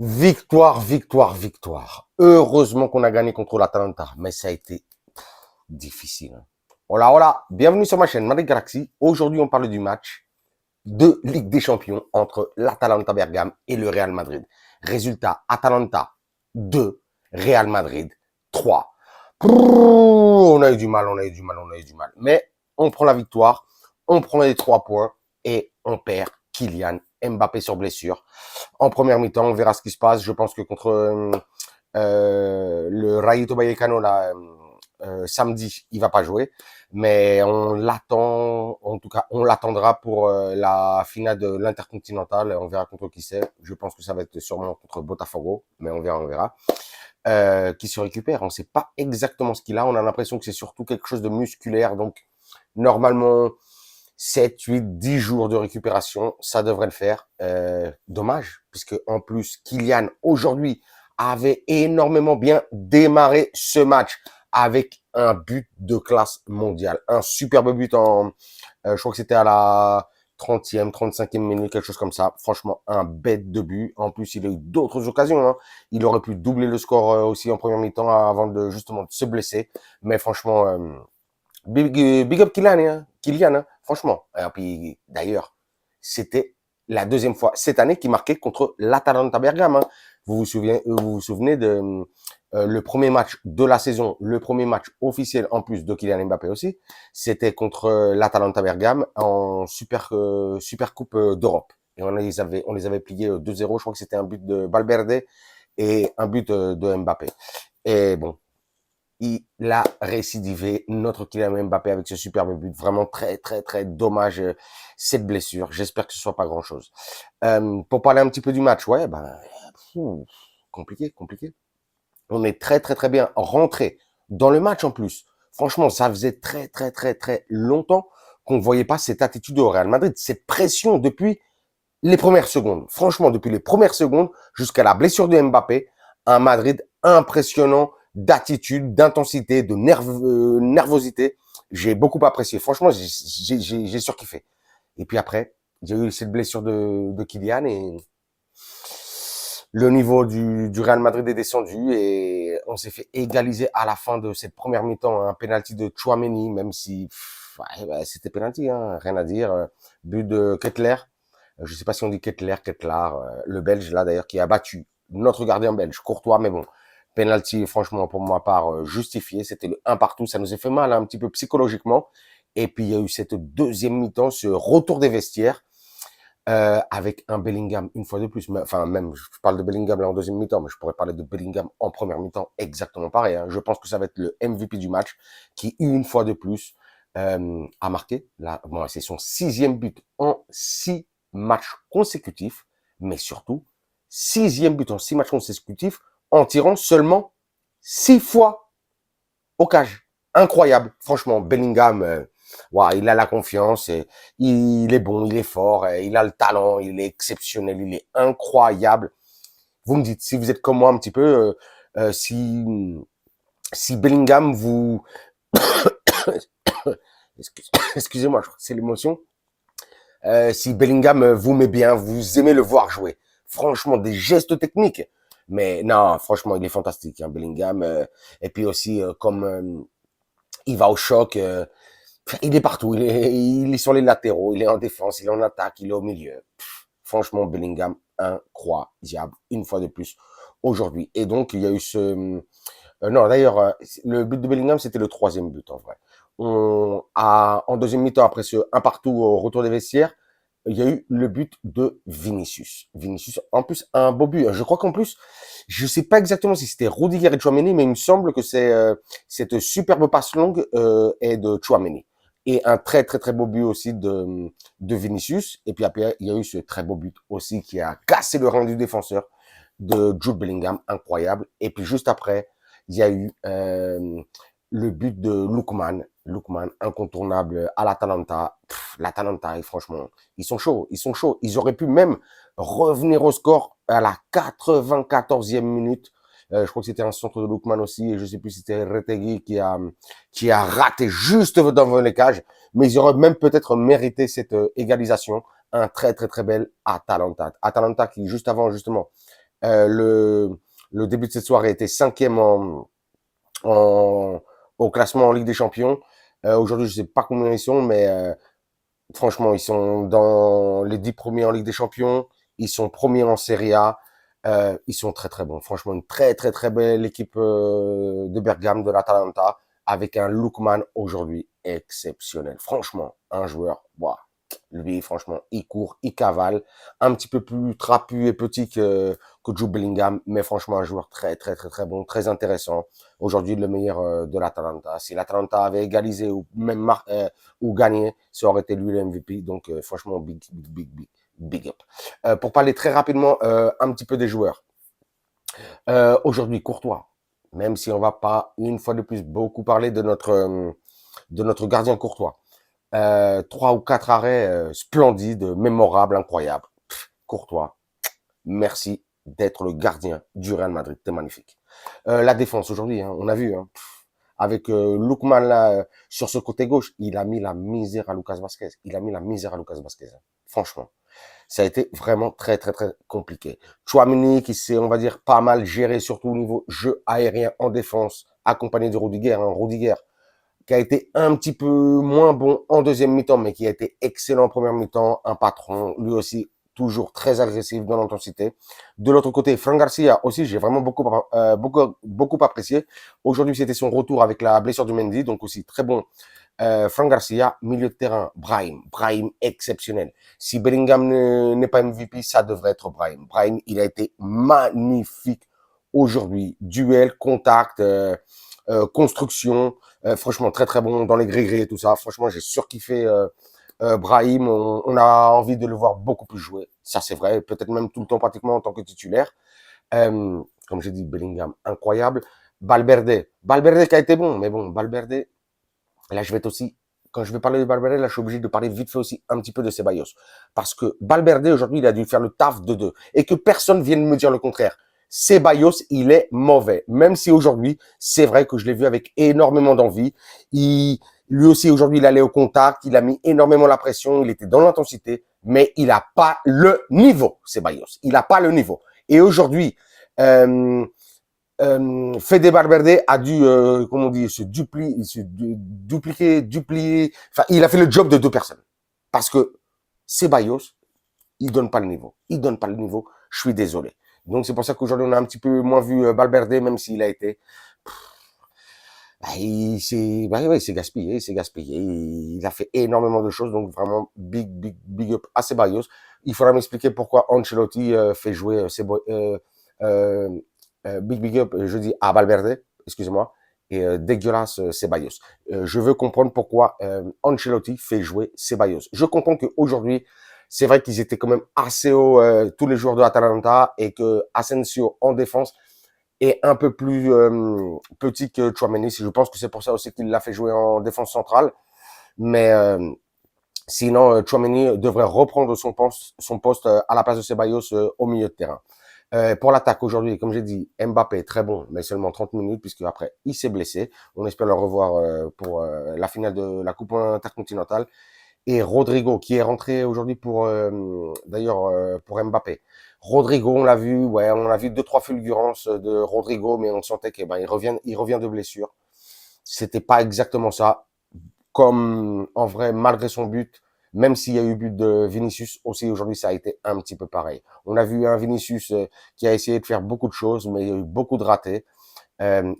Victoire, victoire, victoire. Heureusement qu'on a gagné contre l'Atalanta, mais ça a été difficile. Hola, hola, bienvenue sur ma chaîne Madrid Galaxy. Aujourd'hui, on parle du match de Ligue des Champions entre l'Atalanta Bergame et le Real Madrid. Résultat, Atalanta 2, Real Madrid 3. On a eu du mal, on a eu du mal, on a eu du mal. Mais on prend la victoire, on prend les 3 points et on perd Kylian Mbappé sur blessure. En première mi-temps, on verra ce qui se passe. Je pense que contre le Rayo Vallecano, là, samedi, il va pas jouer. Mais on l'attend, en tout cas, on l'attendra pour la finale de l'Intercontinental. On verra contre qui c'est. Je pense que ça va être sûrement contre Botafogo, mais on verra, on verra. Qui se récupère. On ne sait pas exactement ce qu'il a. On a l'impression que c'est surtout quelque chose de musculaire. Donc, normalement, 7, 8, 10 jours de récupération, ça devrait le faire. Dommage, puisque en plus, Kylian, aujourd'hui, avait énormément bien démarré ce match avec un but de classe mondiale. Un superbe but en, je crois que c'était à la 30e, 35e minute, quelque chose comme ça. Franchement, un bête de but. En plus, il a eu d'autres occasions. Hein. Il aurait pu doubler le score aussi en première mi-temps avant de justement de se blesser. Mais franchement, big up Kylian, hein. Kylian, hein. Franchement. Et puis, d'ailleurs, c'était la deuxième fois cette année qu'il marquait contre l'Atalanta Bergame. Hein. Vous vous souvenez de le premier match de la saison, le premier match officiel en plus de Kylian Mbappé aussi, c'était contre l'Atalanta Bergame en super coupe d'Europe. Et on les avait pliés 2-0. Je crois que c'était un but de Valverde et un but de Mbappé. Et bon, il a récidivé notre Kylian Mbappé avec ce superbe but. Vraiment très, très, très dommage cette blessure. J'espère que ce soit pas grand-chose. Pour parler un petit peu du match, ouais, ben, compliqué, compliqué. On est très, très, très bien rentré dans le match en plus. Franchement, ça faisait très, très, très, très longtemps qu'on ne voyait pas cette attitude au Real Madrid, cette pression depuis les premières secondes. Franchement, depuis les premières secondes jusqu'à la blessure de Mbappé, un Madrid impressionnant d'attitude, d'intensité, de nervosité. J'ai beaucoup apprécié. Franchement, j'ai surkiffé. Et puis après, j'ai eu cette blessure de Kylian et le niveau du Real Madrid est descendu et on s'est fait égaliser à la fin de cette première mi-temps. Un penalty de Tchouaméni, même si ouais, bah, c'était penalty, hein, rien à dire. But de Kettler. Je sais pas si on dit Kettler, le Belge là d'ailleurs qui a battu notre gardien belge, Courtois, mais bon, penalty franchement pour ma part justifié. C'était le 1 partout, ça nous a fait mal un petit peu psychologiquement. Et puis il y a eu cette deuxième mi-temps, ce retour des vestiaires avec un Bellingham une fois de plus. Enfin, même, je parle de Bellingham là en deuxième mi-temps, mais je pourrais parler de Bellingham en première mi-temps exactement pareil. Hein. Je pense que ça va être le MVP du match qui, une fois de plus, a marqué. Là, bon, c'est son 6e but en 6 matchs consécutifs, mais surtout, 6e but en 6 matchs consécutifs en tirant seulement 6 fois au cage. Incroyable. Franchement, Bellingham, ouais, il a la confiance, et il est bon, il est fort, il a le talent, il est exceptionnel, il est incroyable. Vous me dites, si vous êtes comme moi un petit peu, si Bellingham vous... Excusez-moi, je crois que c'est l'émotion. Si Bellingham vous met bien, vous aimez le voir jouer. Franchement, des gestes techniques. Mais non, franchement, il est fantastique, hein, Bellingham. Et puis aussi, comme il va au choc, il est partout. Il est sur les latéraux, il est en défense, il est en attaque, il est au milieu. Franchement, Bellingham, incroyable, une fois de plus, aujourd'hui. Et donc, il y a eu ce... non, d'ailleurs, le but de Bellingham, c'était le 3e but, en vrai. En deuxième mi-temps, après ce 1 partout au retour des vestiaires, il y a eu le but de Vinicius. Vinicius, en plus, un beau but. Je crois qu'en plus, je sais pas exactement si c'était Rudiger et Tchouaméni, mais il me semble que c'est cette superbe passe longue est de Tchouaméni. Et un très, très, très beau but aussi de Vinicius. Et puis après, il y a eu ce très beau but aussi qui a cassé le rang du défenseur de Jude Bellingham, incroyable. Et puis juste après, il y a eu le but de Lookman, incontournable à l'Atalanta. L'Atalanta, franchement, ils sont chauds, ils sont chauds. Ils auraient pu même revenir au score à la 94e minute. Je crois que c'était un centre de Lookman aussi, et je sais plus si c'était Retegui qui a raté juste devant les cages, mais ils auraient même peut-être mérité cette égalisation. Un très très très bel Atalanta. Atalanta qui juste avant justement Le début de cette soirée était cinquième au classement en Ligue des Champions. Aujourd'hui, je sais pas combien ils sont, mais franchement, ils sont dans les 10 premiers en Ligue des Champions. Ils sont premiers en Serie A. Ils sont très très bons. Franchement, une très très très belle équipe de Bergame, de l'Atalanta, avec un Lookman aujourd'hui exceptionnel. Franchement, un joueur, wow. Lui, franchement, il court, il cavale, un petit peu plus trapu et petit que Jude Bellingham, mais franchement, un joueur très très très très bon, très intéressant. Aujourd'hui, le meilleur de l'Atalanta. Si l'Atalanta avait égalisé ou même ou gagné, ça aurait été lui le MVP. Donc, franchement, big up. Pour parler très rapidement un petit peu des joueurs. Aujourd'hui, Courtois, même si on va pas, une fois de plus, beaucoup parler de notre gardien Courtois. 3 ou 4 arrêts splendides, mémorables, incroyables. Courtois, merci d'être le gardien du Real Madrid. T'es magnifique. La défense aujourd'hui, hein, on a vu, hein, avec Lookman là, sur ce côté gauche, il a mis la misère à Lucas Vazquez. Il a mis la misère à Lucas Vazquez. Hein. Franchement. Ça a été vraiment très, très, très compliqué. Chouameni qui s'est, on va dire, pas mal géré, surtout au niveau jeu aérien en défense, accompagné de Rudiger. Hein, Rudiger qui a été un petit peu moins bon en deuxième mi-temps, mais qui a été excellent en première mi-temps. Un patron, lui aussi, toujours très agressif dans l'intensité. De l'autre côté, Fran Garcia aussi, j'ai vraiment beaucoup apprécié. Aujourd'hui, c'était son retour avec la blessure du Mendy, donc aussi très bon. Fran Garcia, milieu de terrain, Brahim exceptionnel. Si Bellingham n'est pas MVP, ça devrait être Brahim. Brahim, il a été magnifique aujourd'hui. Duel, contact, construction, franchement très très bon dans les gris-gris et tout ça. Franchement, j'ai surkiffé Brahim. On a envie de le voir beaucoup plus jouer. Ça, c'est vrai. Peut-être même tout le temps pratiquement en tant que titulaire. Comme j'ai dit, Bellingham, incroyable. Valverde qui a été bon, mais bon, Valverde, là, je vais être aussi, quand je vais parler de Valverde, là, je suis obligé de parler vite fait aussi un petit peu de Ceballos. Parce que Valverde, aujourd'hui, il a dû faire le taf de deux. Et que personne vienne me dire le contraire. Ceballos, il est mauvais. Même si aujourd'hui, c'est vrai que je l'ai vu avec énormément d'envie. Lui aussi, aujourd'hui, il allait au contact, il a mis énormément la pression, il était dans l'intensité, mais il n'a pas le niveau, Ceballos. Il n'a pas le niveau. Et aujourd'hui, Fede Valverde a dû, comment on dit, duplier. Enfin, il a fait le job de deux personnes. Parce que Ceballos, il donne pas le niveau. Il donne pas le niveau. Je suis désolé. Donc, c'est pour ça qu'aujourd'hui, on a un petit peu moins vu Valverde, même s'il a été, il s'est gaspillé, il s'est gaspillé. Il a fait énormément de choses. Donc, vraiment, big up à Ceballos. Il faudra m'expliquer pourquoi Ancelotti fait jouer big up, je dis à Valverde, excusez-moi, et dégueulasse Ceballos. Je veux comprendre pourquoi Ancelotti fait jouer Ceballos. Je comprends qu'aujourd'hui, c'est vrai qu'ils étaient quand même assez hauts, tous les joueurs de l'Atalanta, et que Asensio en défense est un peu plus petit que Tchouaméni. Je pense que c'est pour ça aussi qu'il l'a fait jouer en défense centrale. Mais sinon, Tchouaméni devrait reprendre son poste à la place de Ceballos au milieu de terrain. Pour l'attaque aujourd'hui, comme j'ai dit, Mbappé est très bon, mais seulement 30 minutes, puisque après, il s'est blessé. On espère le revoir pour la finale de la Coupe intercontinentale. Et Rodrigo, qui est rentré aujourd'hui pour, d'ailleurs, pour Mbappé. Rodrigo, on l'a vu, ouais, on a vu 2-3 fulgurances de Rodrigo, mais on sentait qu'il revient de blessure. C'était pas exactement ça. Comme, en vrai, malgré son but, même s'il y a eu but de Vinicius, aussi aujourd'hui, ça a été un petit peu pareil. On a vu un Vinicius qui a essayé de faire beaucoup de choses, mais il y a eu beaucoup de ratés.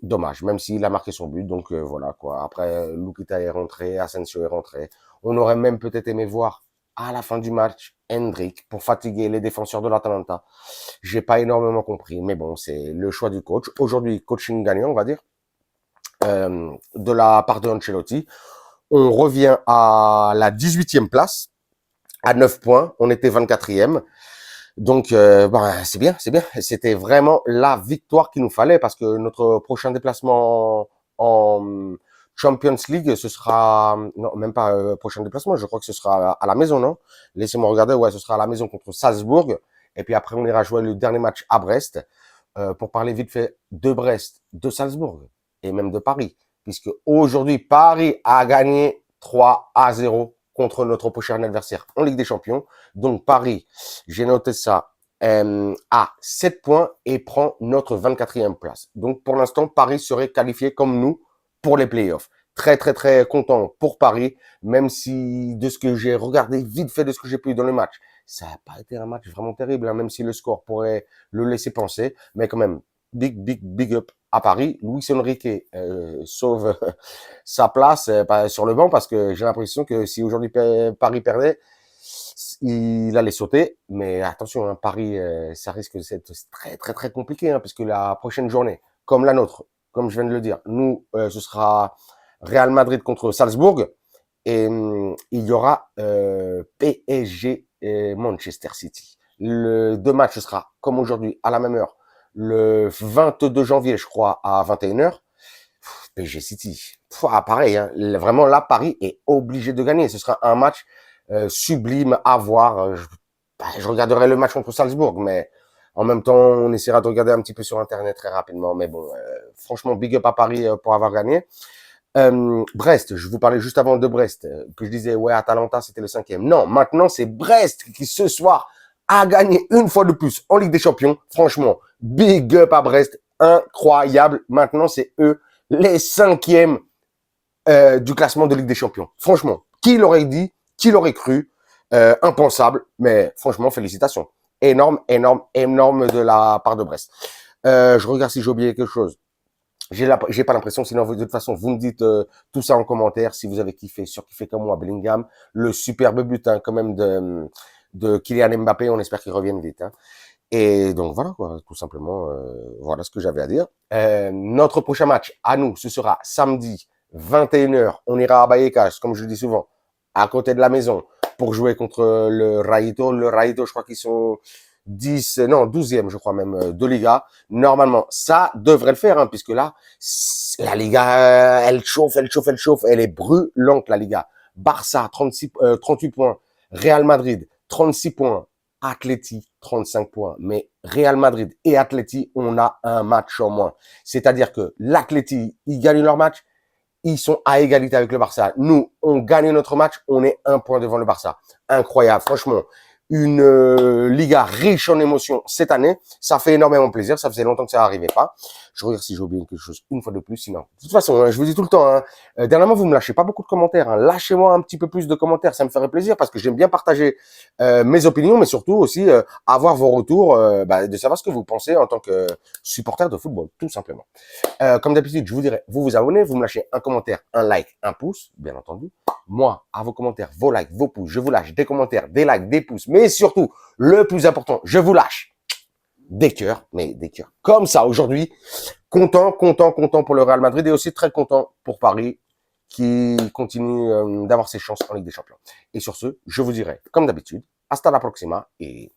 Dommage, même s'il a marqué son but. Donc voilà quoi. Après, Lukita est rentré, Asensio est rentré. On aurait même peut-être aimé voir à la fin du match Hendrik pour fatiguer les défenseurs de l'Atalanta. J'ai pas énormément compris, mais bon, c'est le choix du coach. Aujourd'hui, coaching gagnant, on va dire, de la part de Ancelotti. On revient à la 18e place, à 9 points. On était 24e. Donc, c'est bien, c'est bien. C'était vraiment la victoire qu'il nous fallait parce que notre prochain déplacement en Champions League, ce sera, non, même pas prochain déplacement, je crois que ce sera à la maison, non? Laissez-moi regarder, ouais, ce sera à la maison contre Salzbourg. Et puis après, on ira jouer le dernier match à Brest, pour parler vite fait de Brest, de Salzbourg et même de Paris. Puisque aujourd'hui, Paris a gagné 3-0 contre notre prochain adversaire en Ligue des Champions. Donc Paris, j'ai noté ça, a 7 points et prend notre 24e place. Donc, pour l'instant, Paris serait qualifié comme nous pour les playoffs. Très, très, très content pour Paris, même si de ce que j'ai regardé vite fait, de ce que j'ai pu dans le match, ça n'a pas été un match vraiment terrible, hein, même si le score pourrait le laisser penser. Mais quand même, big up à Paris. Luis Enrique sauve sa place sur le banc parce que j'ai l'impression que si aujourd'hui Paris perdait, il allait sauter. Mais attention, hein, Paris, ça risque d'être très, très, très compliqué, hein, parce que la prochaine journée, comme la nôtre, comme je viens de le dire, nous, ce sera Real Madrid contre Salzbourg et il y aura PSG et Manchester City. Le deux matchs ce sera comme aujourd'hui à la même heure, le 22 janvier, je crois, à 21h. PSG City. Pareil, hein, vraiment là, Paris est obligé de gagner. Ce sera un match sublime à voir. Je regarderai le match contre Salzbourg, mais en même temps, on essaiera de regarder un petit peu sur Internet très rapidement. Mais bon, franchement, big up à Paris pour avoir gagné. Brest, je vous parlais juste avant de Brest, que je disais, ouais, Atalanta, c'était le 5e. Non, maintenant, c'est Brest qui, ce soir, a gagné une fois de plus en Ligue des Champions. Franchement, big up à Brest, incroyable. Maintenant, c'est eux les 5e du classement de Ligue des Champions. Franchement, qui l'aurait dit, qui l'aurait cru, impensable, mais franchement, félicitations. Énorme, énorme, énorme de la part de Brest. Je regarde si j'ai oublié quelque chose. J'ai pas l'impression, sinon de toute façon, vous me dites tout ça en commentaire si vous avez kiffé, surkiffé comme moi, Bellingham, le superbe but quand même de Kylian Mbappé, on espère qu'il revienne vite. Hein. Et donc voilà quoi, tout simplement, voilà ce que j'avais à dire. Notre prochain match à nous, ce sera samedi 21h. On ira à Vallecas, comme je le dis souvent, à côté de la maison, pour jouer contre le Raito. Le Raito, je crois qu'ils sont 12e, je crois même, de Liga. Normalement, ça devrait le faire, hein, puisque là, la Liga, elle chauffe, elle est brûlante, la Liga. Barça, 38 points. Real Madrid, 36 points. Atleti, 35 points. Mais Real Madrid et Atleti, on a un match en moins. C'est-à-dire que l'Atleti, ils gagnent leur match, ils sont à égalité avec le Barça. Nous, on gagne notre match, on est un point devant le Barça. Incroyable, franchement. Une Liga riche en émotions cette année. Ça fait énormément plaisir. Ça faisait longtemps que ça n'arrivait pas. Je regarde si j'ai oublié quelque chose une fois de plus. Sinon, de toute façon, hein, je vous dis tout le temps, hein, dernièrement, vous me lâchez pas beaucoup de commentaires. Hein. Lâchez-moi un petit peu plus de commentaires. Ça me ferait plaisir parce que j'aime bien partager mes opinions, mais surtout aussi avoir vos retours, de savoir ce que vous pensez en tant que supporter de football, tout simplement. Comme d'habitude, je vous dirais, vous vous abonnez, vous me lâchez un commentaire, un like, un pouce, bien entendu. Moi, à vos commentaires, vos likes, vos pouces, je vous lâche des commentaires, des likes, des pouces, mais surtout, le plus important, je vous lâche des cœurs, mais des cœurs. Comme ça, aujourd'hui, content pour le Real Madrid et aussi très content pour Paris qui continue d'avoir ses chances en Ligue des Champions. Et sur ce, je vous dirai, comme d'habitude, hasta la próxima et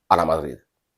à la Madrid.